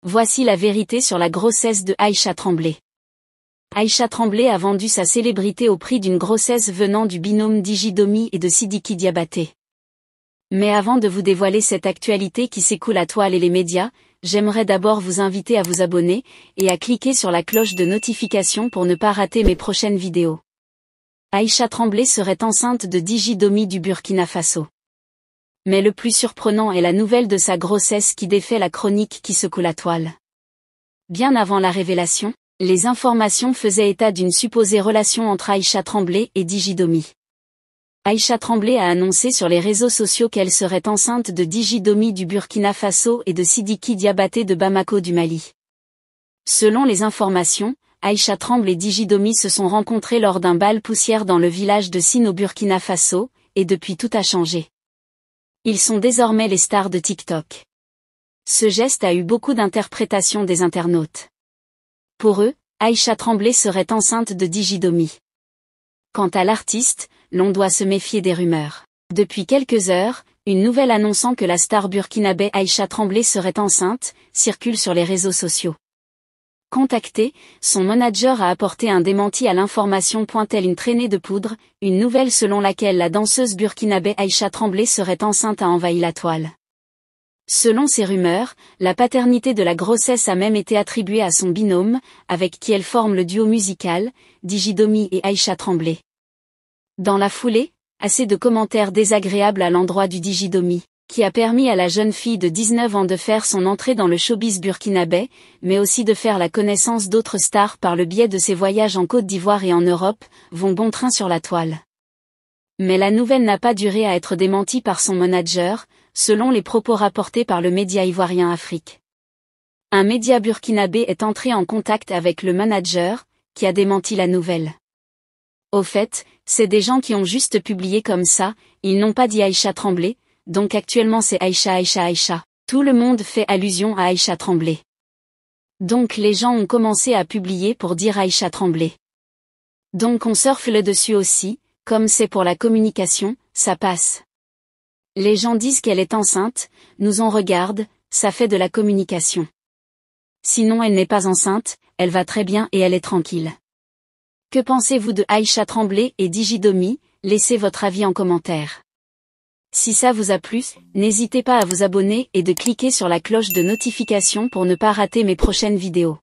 Voici la vérité sur la grossesse de Aïcha Tremblay. Aïcha Tremblay a vendu sa célébrité au prix d'une grossesse venant du binôme Diji Domi et de Sidiki Diabaté. Mais avant de vous dévoiler cette actualité qui s'écoule à toile et les médias, j'aimerais d'abord vous inviter à vous abonner et à cliquer sur la cloche de notification pour ne pas rater mes prochaines vidéos. Aïcha Tremblay serait enceinte de Diji Domi du Burkina Faso. Mais le plus surprenant est la nouvelle de sa grossesse qui défait la chronique qui secoue la toile. Bien avant la révélation, les informations faisaient état d'une supposée relation entre Aïcha Tremblay et Diji Domi. Aïcha Tremblay a annoncé sur les réseaux sociaux qu'elle serait enceinte de Diji Domi du Burkina Faso et de Sidiki Diabaté de Bamako du Mali. Selon les informations, Aïcha Tremblay et Diji Domi se sont rencontrés lors d'un bal poussière dans le village de Sine au Burkina Faso, et depuis tout a changé. Ils sont désormais les stars de TikTok. Ce geste a eu beaucoup d'interprétations des internautes. Pour eux, Aïcha Tremblay serait enceinte de Diji Domi. Quant à l'artiste, l'on doit se méfier des rumeurs. Depuis quelques heures, une nouvelle annonçant que la star burkinabé Aïcha Tremblay serait enceinte, circule sur les réseaux sociaux. Contactée, son manager a apporté un démenti à l'information. Telle une traînée de poudre, une nouvelle selon laquelle la danseuse burkinabé Aïcha Tremblay serait enceinte a envahi la toile. Selon ces rumeurs, la paternité de la grossesse a même été attribuée à son binôme, avec qui elle forme le duo musical, Diji Domi et Aïcha Tremblay. Dans la foulée, assez de commentaires désagréables à l'endroit du Diji Domi, qui a permis à la jeune fille de 19 ans de faire son entrée dans le showbiz burkinabé, mais aussi de faire la connaissance d'autres stars par le biais de ses voyages en Côte d'Ivoire et en Europe, vont bon train sur la toile. Mais la nouvelle n'a pas duré à être démentie par son manager, selon les propos rapportés par le média ivoirien Afrique. Un média burkinabé est entré en contact avec le manager, qui a démenti la nouvelle. Au fait, c'est des gens qui ont juste publié comme ça, ils n'ont pas dit Aïcha Tremblay, donc actuellement c'est Aïcha. Tout le monde fait allusion à Aïcha Tremblay. Donc les gens ont commencé à publier pour dire Aïcha Tremblay. Donc on surfe le dessus aussi, comme c'est pour la communication, ça passe. Les gens disent qu'elle est enceinte, nous on regarde, ça fait de la communication. Sinon elle n'est pas enceinte, elle va très bien et elle est tranquille. Que pensez-vous de Aïcha Tremblay et Diji Domi? Laissez votre avis en commentaire. Si ça vous a plu, n'hésitez pas à vous abonner et de cliquer sur la cloche de notification pour ne pas rater mes prochaines vidéos.